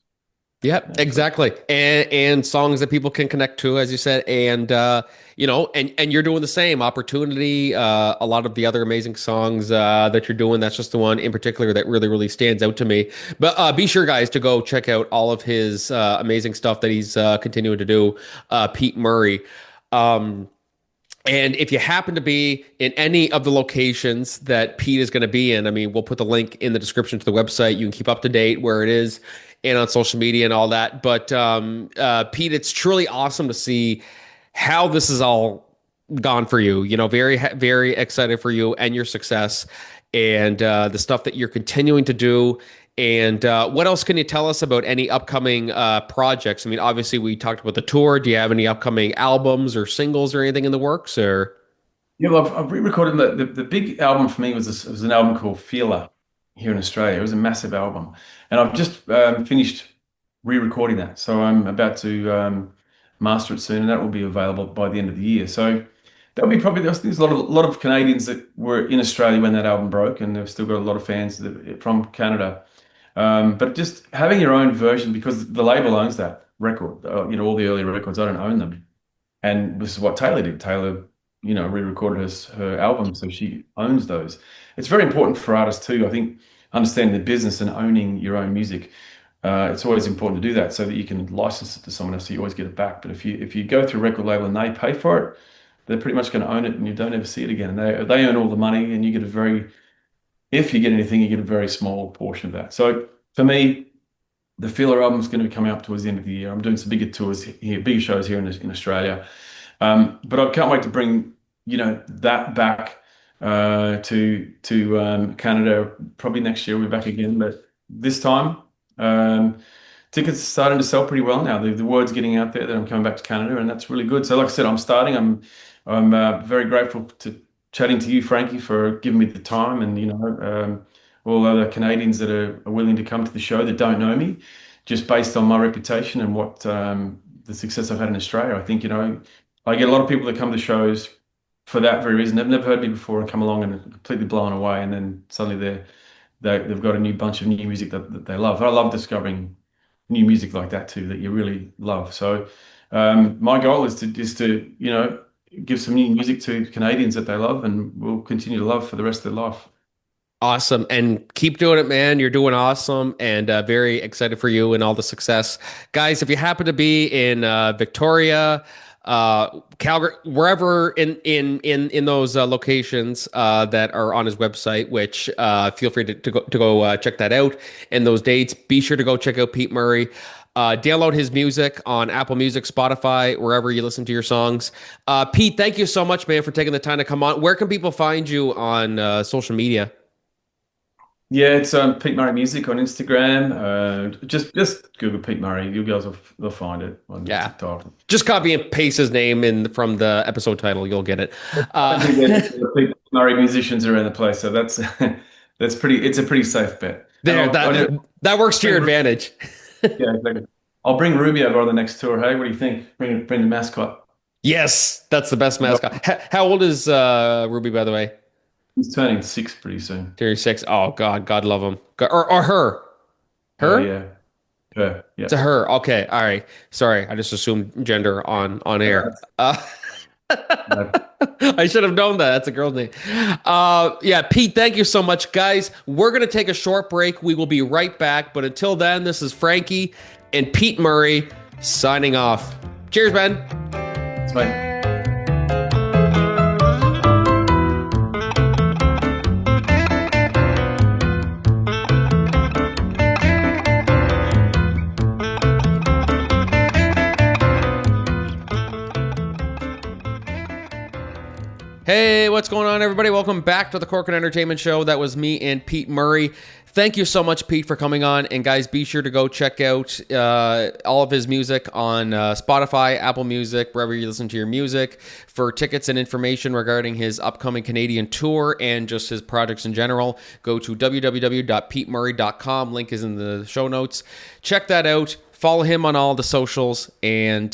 Yeah, So exactly. And songs that people can connect to, as you said, and and you're doing the same. Opportunity, a lot of the other amazing songs that you're doing. That's just the one in particular that really, really stands out to me. But be sure, guys, to go check out all of his amazing stuff that he's continuing to do. Pete Murray. Um, and if you happen to be in any of the locations that Pete is going to be in, I mean, we'll put the link in the description to the website. You can keep up to date where it is and on social media and all that. But Pete, it's truly awesome to see how this is all gone for you. You know, very, very excited for you and your success and the stuff that you're continuing to do. And what else can you tell us about any upcoming projects? I mean, obviously, we talked about the tour. Do you have any upcoming albums or singles or anything in the works? Or yeah, well, I've re-recorded the big album for me was an album called Feeler here in Australia. It was a massive album, and I've just finished re-recording that. So I'm about to master it soon, and that will be available by the end of the year. So that'll be probably there's a lot of Canadians that were in Australia when that album broke, and they've still got a lot of fans from Canada. But just having your own version because the label owns that record. All the early records, I don't own them. And this is what Taylor did. Taylor, re-recorded her album, so she owns those. It's very important for artists too. I think understanding the business and owning your own music. It's always important to do that so that you can license it to someone else, so you always get it back. But if you go through a record label and they pay for it, they're pretty much going to own it, and you don't ever see it again. And they earn all the money, and you get if you get anything, you get a very small portion of that. So for me, the Feeler album is going to be coming up towards the end of the year. I'm doing some bigger tours here, bigger shows here in Australia. But I can't wait to bring, that back to Canada. Probably next year we'll be back again. But this time, tickets are starting to sell pretty well now. The word's getting out there that I'm coming back to Canada, and that's really good. So, like I said, I'm very grateful to chatting to you, Frankie, for giving me the time, and all other Canadians that are willing to come to the show that don't know me, just based on my reputation and what the success I've had in Australia. I think I get a lot of people that come to shows for that very reason. They've never heard me before and come along and are completely blown away, and then suddenly they've got a new bunch of new music that they love. I love discovering new music like that too, that you really love. So my goal is to give some new music to Canadians that they love and will continue to love for the rest of their life. awesome, and keep doing it, man. You're doing awesome, and very excited for you and all the success, guys. If you happen to be in Victoria, Calgary, wherever in those locations that are on his website, which feel free to go check that out. And those dates, be sure to go check out Pete Murray. Download his music on Apple Music, Spotify, wherever you listen to your songs. Pete, thank you so much, man, for taking the time to come on. Where can people find you on social media? Yeah, it's Pete Murray Music on Instagram. Just Google Pete Murray. You guys will find it on Yeah. TikTok. Just copy and paste his name in from the episode title. You'll get it. I think there's Pete Murray musicians around the place, so that's that's pretty. It's a pretty safe bet. And There, that works to your advantage. yeah, exactly. I'll bring Ruby over on the next tour. Hey, what do you think? Bring the mascot. Yes, that's the best mascot. How old is Ruby, by the way? He's turning 6 pretty soon. 36. Oh God, God love him. Or her. Her? Yeah. Her. Yeah. It's a her. Okay. All right. Sorry, I just assumed gender on air. No. I should have known that. That's a girl's name. Yeah, Pete, thank you so much, guys. We're gonna take a short break. We will be right back. But until then, this is Frankie and Pete Murray signing off. Cheers, man. It's fine. Hey, what's going on, everybody? Welcome back to the Corcoran Entertainment Show. That was me and Pete Murray. Thank you so much, Pete, for coming on. And guys, be sure to go check out all of his music on Spotify, Apple Music, wherever you listen to your music. For tickets and information regarding his upcoming Canadian tour and just his projects in general, go to www.petemurray.com. Link is in the show notes. Check that out. Follow him on all the socials and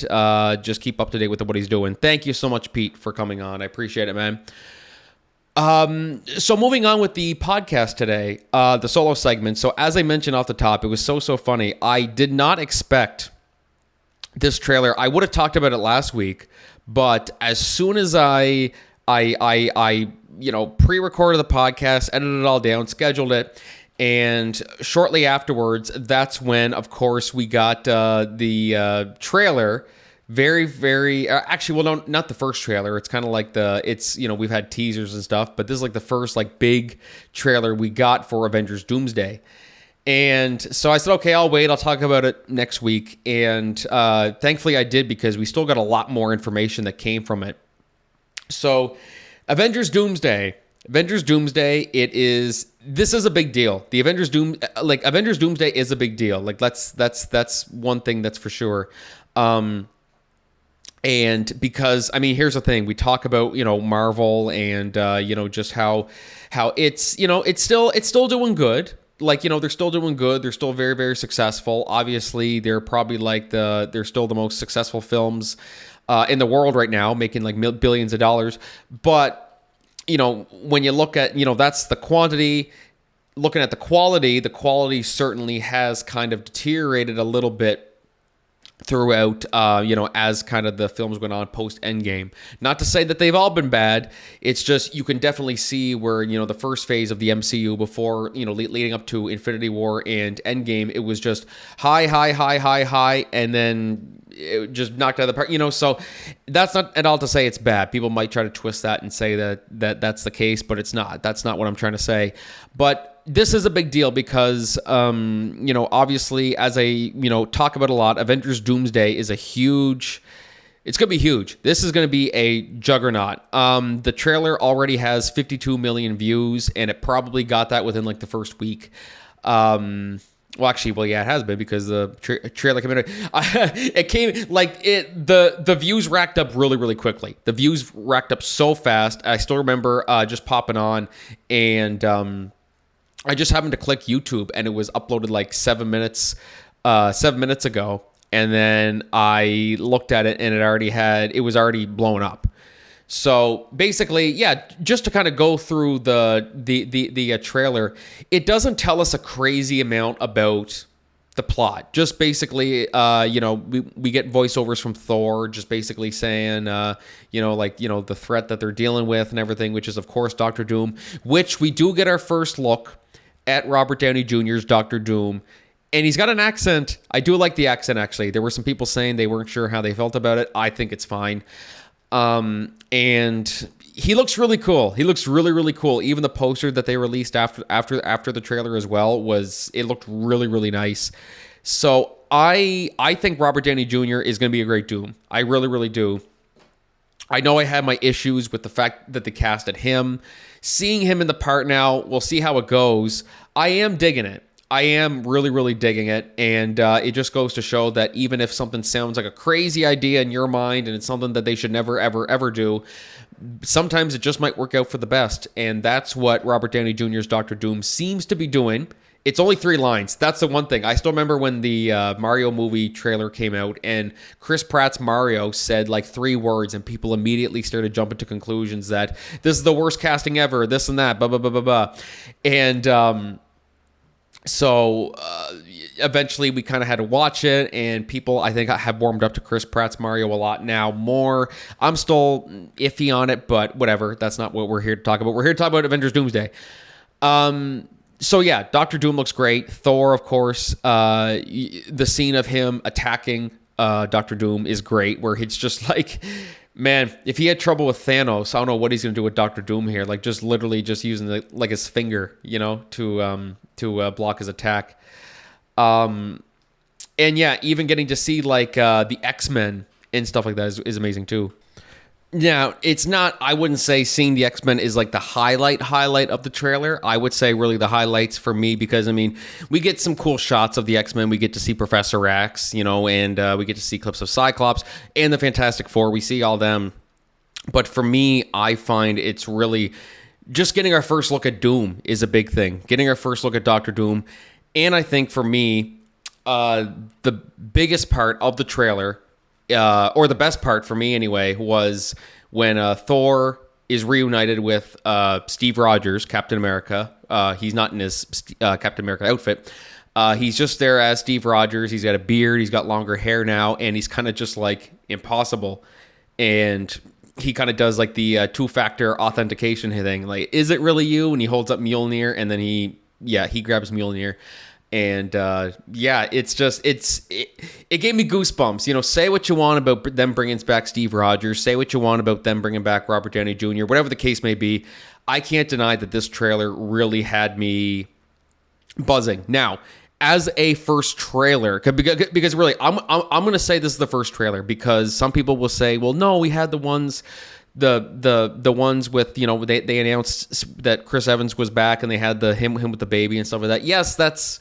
just keep up to date with what he's doing. Thank you so much, Pete, for coming on. I appreciate it, man. So moving on with the podcast today, the solo segment. So as I mentioned off the top, it was so funny. I did not expect this trailer. I would have talked about it last week, but as soon as I pre-recorded the podcast, edited it all down, scheduled it, and shortly afterwards, that's when, of course, we got the trailer. Very, very, actually, well, no, not the first trailer. It's kind of like we've had teasers and stuff, but this is like the first like big trailer we got for Avengers Doomsday. And so I said, okay, I'll wait. I'll talk about it next week. And thankfully I did, because we still got a lot more information that came from it. So Avengers Doomsday, this is a big deal. The Avengers Doomsday is a big deal. Like that's one thing that's for sure. And because, I mean, here's the thing. We talk about, Marvel and, just how it's, it's still doing good. Like, they're still doing good. They're still very, very successful. Obviously, they're probably they're still the most successful films in the world right now, making like billions of dollars. But, when you look at, that's the quantity. Looking at the quality certainly has kind of deteriorated a little bit throughout, as kind of the films went on post Endgame. Not to say that they've all been bad. It's just you can definitely see where, the first phase of the MCU before, leading up to Infinity War and Endgame, it was just high, and then it just knocked out of the park, so that's not at all to say it's bad. People might try to twist that and say that's the case, but it's not. That's not what I'm trying to say. But this is a big deal because, obviously, as I, talk about a lot, Avengers Doomsday is it's going to be huge. This is going to be a juggernaut. The trailer already has 52 million views, and it probably got that within like the first week. It has been, because the trailer came out. It came the views racked up really, really quickly. The views racked up so fast. I still remember just popping on, and I just happened to click YouTube, and it was uploaded like 7 minutes ago. And then I looked at it, and it was already blown up. So basically, yeah, just to kind of go through the trailer, it doesn't tell us a crazy amount about the plot. Just basically, we get voiceovers from Thor, just basically saying, the threat that they're dealing with and everything, which is, of course, Doctor Doom, which we do get our first look at Robert Downey Jr.'s Doctor Doom. And he's got an accent. I do like the accent, actually. There were some people saying they weren't sure how they felt about it. I think it's fine. And he looks really cool. He looks really, really cool. Even the poster that they released after the trailer as well it looked really, really nice. So I think Robert Downey Jr. is going to be a great Doom. I really, really do. I know I had my issues with the fact that they casted him. Seeing him in the part now, we'll see how it goes. I am digging it. I am really, really digging it. And it just goes to show that even if something sounds like a crazy idea in your mind and it's something that they should never, ever, ever do, sometimes it just might work out for the best. And that's what Robert Downey Jr.'s Doctor Doom seems to be doing. It's only 3 lines. That's the one thing. I still remember when the Mario movie trailer came out, and Chris Pratt's Mario said like 3 words, and people immediately started jumping to conclusions that this is the worst casting ever, this and that, blah, blah, blah, blah, blah. And so eventually we kind of had to watch it, and people, I think, have warmed up to Chris Pratt's Mario a lot now more. I'm still iffy on it, but whatever. That's not what we're here to talk about. We're here to talk about Avengers Doomsday. So yeah, Doctor Doom looks great. Thor, of course, the scene of him attacking Doctor Doom is great, where it's just like, man, if he had trouble with Thanos, I don't know what he's gonna do with Doctor Doom here. Like, just literally just using his finger, to block his attack. And yeah, even getting to see the X-Men and stuff like that is amazing too. Now, it's not, I wouldn't say seeing the X-Men is like the highlight of the trailer. I would say really the highlights for me, because, I mean, we get some cool shots of the X-Men. We get to see Professor X, and we get to see clips of Cyclops and the Fantastic Four. We see all them. But for me, I find it's really just getting our first look at Doom is a big thing. Getting our first look at Doctor Doom. And I think for me, the biggest part of the trailer, or the best part for me anyway, was when Thor is reunited with Steve Rogers, Captain America. He's not in his Captain America outfit. He's just there as Steve Rogers. He's got a beard. He's got longer hair now, and he's kind of just like impossible. And he kind of does like the two-factor authentication thing. Like, is it really you? And he holds up Mjolnir, and then he grabs Mjolnir. And it gave me goosebumps. You know, say what you want about them bringing back Steve Rogers. Say what you want about them bringing back Robert Downey Jr., whatever the case may be. I can't deny that this trailer really had me buzzing. Now, as a first trailer, because really, I'm going to say this is the first trailer, because some people will say, well, no, we had the ones... The ones with, you know, they announced that Chris Evans was back and they had him with the baby and stuff like that. Yes, that's...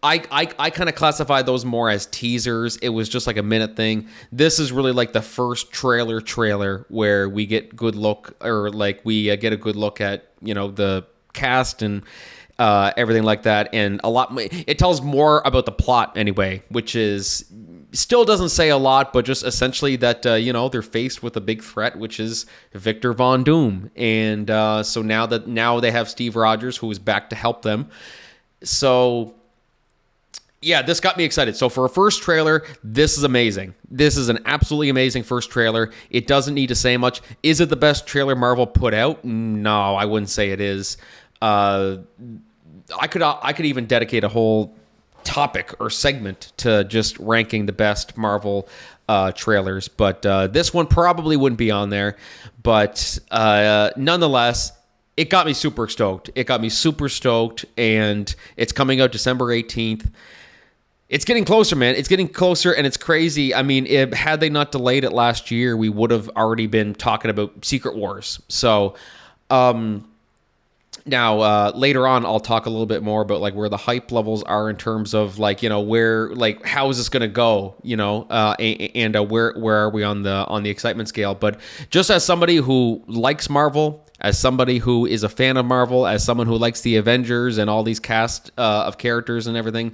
I kind of classify those more as teasers. It was just like a minute thing. This is really like the first trailer where we get good look, or like we get a good look at, you know, the cast and everything like that. And a lot, it tells more about the plot anyway, which is still doesn't say a lot, but just essentially that, you know, they're faced with a big threat, which is Victor Von Doom. And so now they have Steve Rogers, who is back to help them. So yeah, this got me excited. So for a first trailer, this is amazing. This is an absolutely amazing first trailer. It doesn't need to say much. Is it the best trailer Marvel put out? No, I wouldn't say it is. I could even dedicate a whole topic or segment to just ranking the best Marvel trailers, but this one probably wouldn't be on there. But nonetheless, it got me super stoked. And it's coming out December 18th. It's getting closer, man. It's getting closer, and it's crazy. I mean, had they not delayed it last year, we would have already been talking about Secret Wars. So, now, later on, I'll talk a little bit more about like where the hype levels are in terms of like, you know, where, like, how is this going to go, you know, and where are we on the excitement scale. But just as somebody who likes Marvel, as somebody who is a fan of Marvel, as someone who likes the Avengers and all these cast of characters and everything,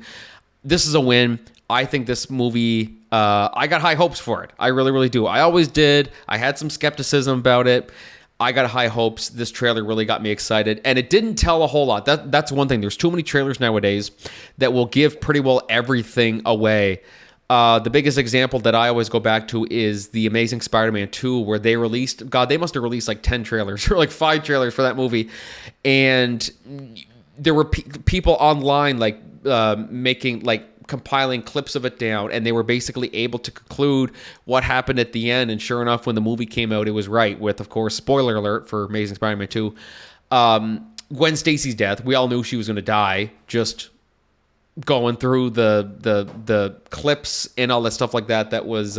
this is a win. I think this movie, I got high hopes for it. I really, really do. I always did. I had some skepticism about it. I got high hopes. This trailer really got me excited, and it didn't tell a whole lot. That's one thing. There's too many trailers nowadays that will give pretty well everything away. The biggest example that I always go back to is the Amazing Spider-Man 2, where they released, God, they must have released like 10 trailers or like 5 trailers for that movie, and there were people online like compiling clips of it down, and they were basically able to conclude what happened at the end. And sure enough, when the movie came out, it was right, with, of course, spoiler alert for Amazing Spider-Man 2, Gwen Stacy's death. We all knew she was going to die, just going through the clips and all that stuff like that was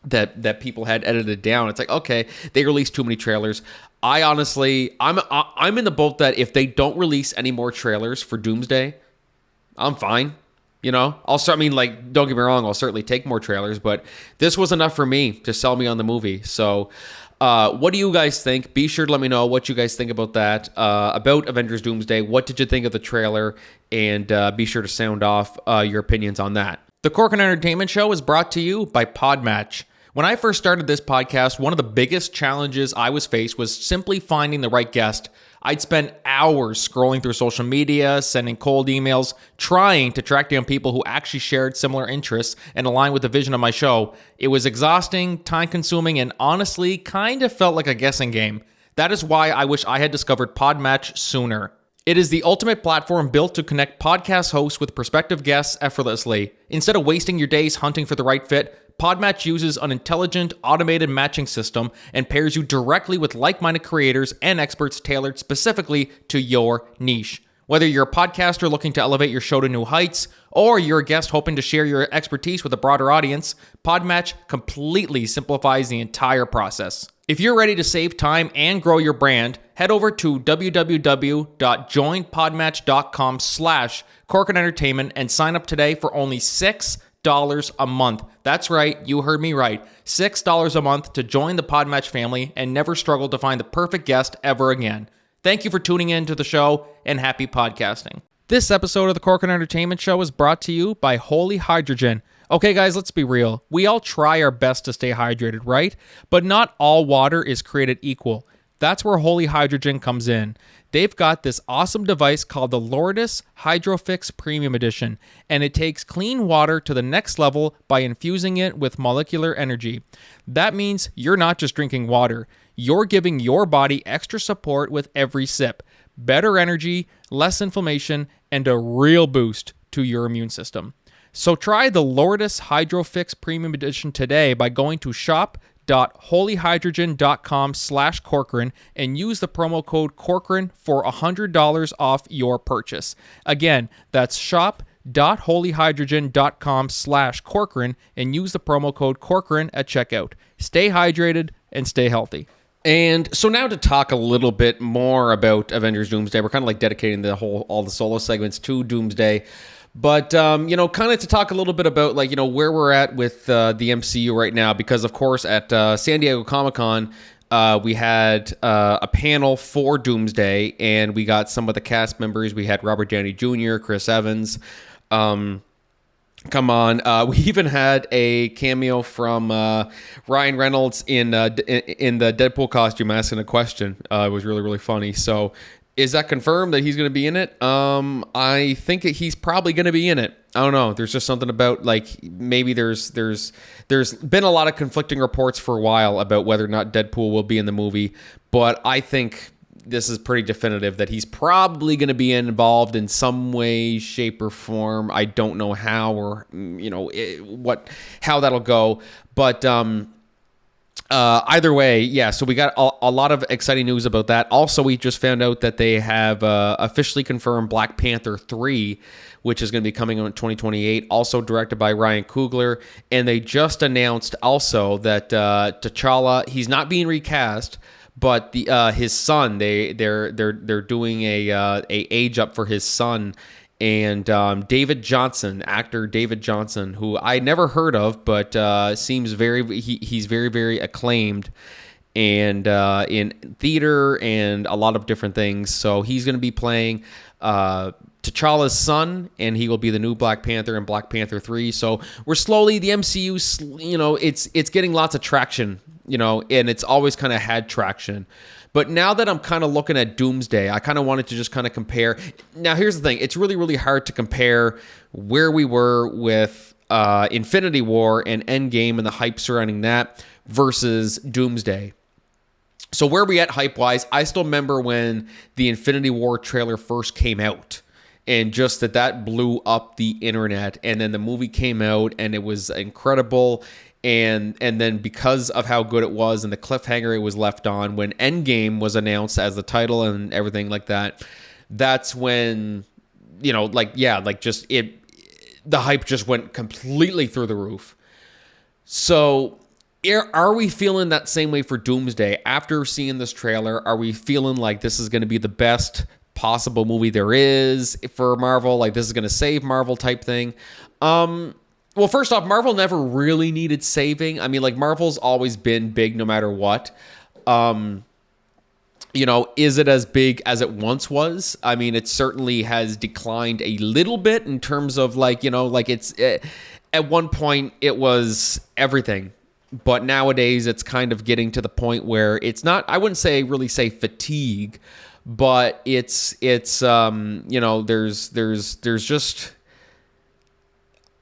that people had edited down. It's like, okay, they released too many trailers. I honestly, I'm in the boat that if they don't release any more trailers for Doomsday, I'm fine. You know, don't get me wrong, I'll certainly take more trailers, but this was enough for me to sell me on the movie. So, what do you guys think? Be sure to let me know what you guys think about that, about Avengers Doomsday. What did you think of the trailer? And be sure to sound off your opinions on that. The Corcoran Entertainment Show is brought to you by Podmatch. When I first started this podcast, one of the biggest challenges I was faced was simply finding the right guest. I'd spend hours scrolling through social media, sending cold emails, trying to track down people who actually shared similar interests and aligned with the vision of my show. It was exhausting, time-consuming, and honestly, kind of felt like a guessing game. That is why I wish I had discovered Podmatch sooner. It is the ultimate platform built to connect podcast hosts with prospective guests effortlessly. Instead of wasting your days hunting for the right fit, Podmatch uses an intelligent, automated matching system and pairs you directly with like-minded creators and experts tailored specifically to your niche. Whether you're a podcaster looking to elevate your show to new heights, or you're a guest hoping to share your expertise with a broader audience, Podmatch completely simplifies the entire process. If you're ready to save time and grow your brand, head over to www.joinpodmatch.com/Corcoran Entertainment and sign up today for only $6 a month. That's right, you heard me right. $6 a month to join the Podmatch family and never struggle to find the perfect guest ever again. Thank you for tuning in to the show, and happy podcasting. This episode of the Corcoran Entertainment Show is brought to you by Holy Hydrogen, Okay, guys, let's be real. We all try our best to stay hydrated, right? But not all water is created equal. That's where Holy Hydrogen comes in. They've got this awesome device called the Lourdes HydroFix Premium Edition, and it takes clean water to the next level by infusing it with molecular energy. That means you're not just drinking water, you're giving your body extra support with every sip, better energy, less inflammation, and a real boost to your immune system. So try the Lourdes HydroFix Premium Edition today by going to shop.holyhydrogen.com/Corcoran and use the promo code Corcoran for $100 off your purchase. Again, that's shop.holyhydrogen.com/Corcoran and use the promo code Corcoran at checkout. Stay hydrated and stay healthy. And so now to talk a little bit more about Avengers Doomsday, we're kind of like dedicating all the solo segments to Doomsday. But, kind of to talk a little bit about, where we're at with the MCU right now, because, of course, at San Diego Comic-Con, we had a panel for Doomsday, and we got some of the cast members. We had Robert Downey Jr., Chris Evans. Come on. We even had a cameo from Ryan Reynolds in the Deadpool costume asking a question. It was really, really funny. So is that confirmed that he's going to be in it? I think that he's probably going to be in it. I don't know. There's just something about maybe there's been a lot of conflicting reports for a while about whether or not Deadpool will be in the movie, but I think this is pretty definitive that he's probably going to be involved in some way, shape, or form. I don't know how or how that'll go, but either way, yeah, so we got a lot of exciting news about that. Also, we just found out that they have officially confirmed Black Panther 3, which is going to be coming out in 2028, also directed by Ryan Coogler. And they just announced also that T'Challa, he's not being recast, but his son, they're doing a age up for his son. And David Johnson, actor David Johnson, who I never heard of, but seems he's very, very acclaimed and in theater and a lot of different things. So he's going to be playing T'Challa's son, and he will be the new Black Panther in Black Panther 3. So we're slowly, the MCU, it's getting lots of traction, and it's always kind of had traction. But now that I'm kind of looking at Doomsday, I kind of wanted to just kind of compare. Now, here's the thing. It's really, really hard to compare where we were with Infinity War and Endgame and the hype surrounding that versus Doomsday. So where are we at hype-wise? I still remember when the Infinity War trailer first came out. And just that blew up the internet. And then the movie came out, and it was incredible. And then because of how good it was and the cliffhanger it was left on, when Endgame was announced as the title and everything like that, that's when, the hype just went completely through the roof. So are we feeling that same way for Doomsday? After seeing this trailer, are we feeling like this is going to be the best possible movie there is for Marvel? Like this is going to save Marvel type thing? Well, first off, Marvel never really needed saving. I mean, Marvel's always been big no matter what. Is it as big as it once was? I mean, it certainly has declined a little bit in terms of it's at one point it was everything. But nowadays it's kind of getting to the point where it's not, I wouldn't really say fatigue, but it's there's just,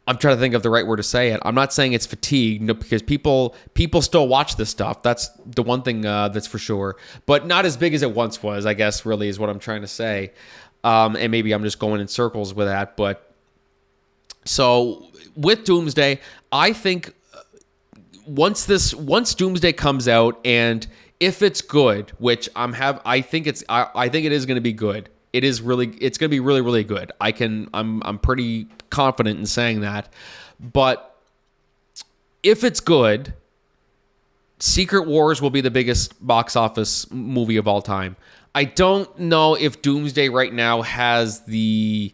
I'm trying to think of the right word to say it. I'm not saying it's fatigue, because people still watch this stuff. That's the one thing that's for sure. But not as big as it once was, I guess, really is what I'm trying to say. And maybe I'm just going in circles with that. But so with Doomsday, I think once Doomsday comes out, and if it's good, which I think it is going to be good. It's going to be really, really good. I'm pretty confident in saying that. But if it's good, Secret Wars will be the biggest box office movie of all time. I don't know if Doomsday right now has the...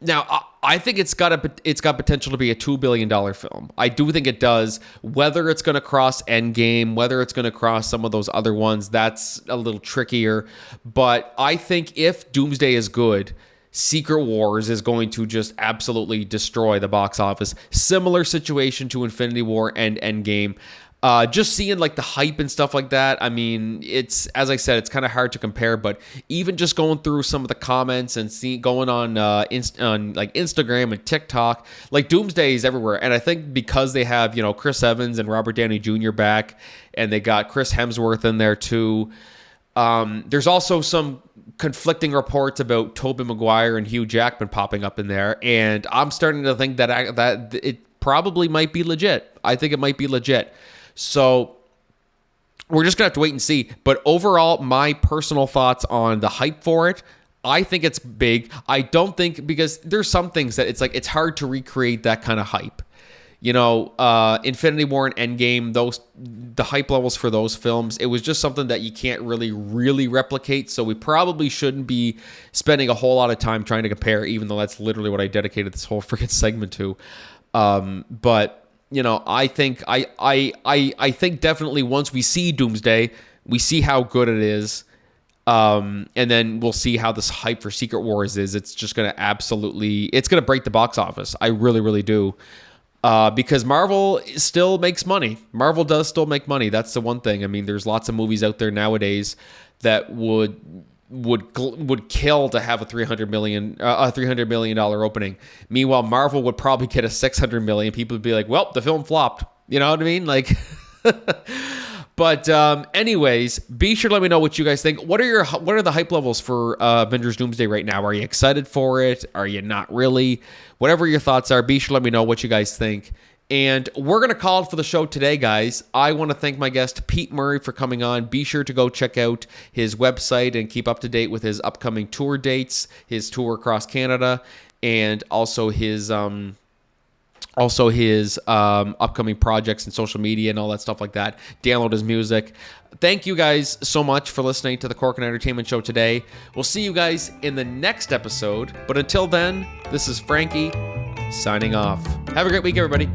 Now, I think it's got potential to be a $2 billion film. I do think it does. Whether it's going to cross Endgame, whether it's going to cross some of those other ones, that's a little trickier. But I think if Doomsday is good, Secret Wars is going to just absolutely destroy the box office. Similar situation to Infinity War and Endgame. Just seeing like the hype and stuff like that. I mean, it's, as I said, it's kind of hard to compare, but even just going through some of the comments and going on like Instagram and TikTok, like Doomsday is everywhere. And I think because they have, Chris Evans and Robert Downey Jr. back, and they got Chris Hemsworth in there too. There's also some conflicting reports about Tobey Maguire and Hugh Jackman popping up in there. And I'm starting to think that it probably might be legit. I think it might be legit. So we're just going to have to wait and see. But overall, my personal thoughts on the hype for it, I think it's big. I don't think, because there's some things that it's hard to recreate that kind of hype. Infinity War and Endgame, the hype levels for those films, it was just something that you can't really replicate. So we probably shouldn't be spending a whole lot of time trying to compare, even though that's literally what I dedicated this whole freaking segment to. But I think I think definitely once we see Doomsday, we see how good it is, and then we'll see how this hype for Secret Wars is. It's just gonna it's gonna break the box office. I really do, because Marvel still makes money. Marvel does still make money. That's the one thing. I mean, there's lots of movies out there nowadays that would kill to have a $300 million opening. Meanwhile, Marvel would probably get a $600 million. People would be like, well, the film flopped. You know what I mean? Like, but anyways, be sure to let me know what you guys think. What are the hype levels for Avengers Doomsday right now? Are you excited for it? Are you not really? Whatever your thoughts are, be sure to let me know what you guys think. And we're going to call it for the show today, guys. I want to thank my guest, Pete Murray, for coming on. Be sure to go check out his website and keep up to date with his upcoming tour dates, his tour across Canada, and also his upcoming projects and social media and all that stuff like that. Download his music. Thank you guys so much for listening to the Corcoran Entertainment Show today. We'll see you guys in the next episode. But until then, this is Franky signing off. Have a great week, everybody.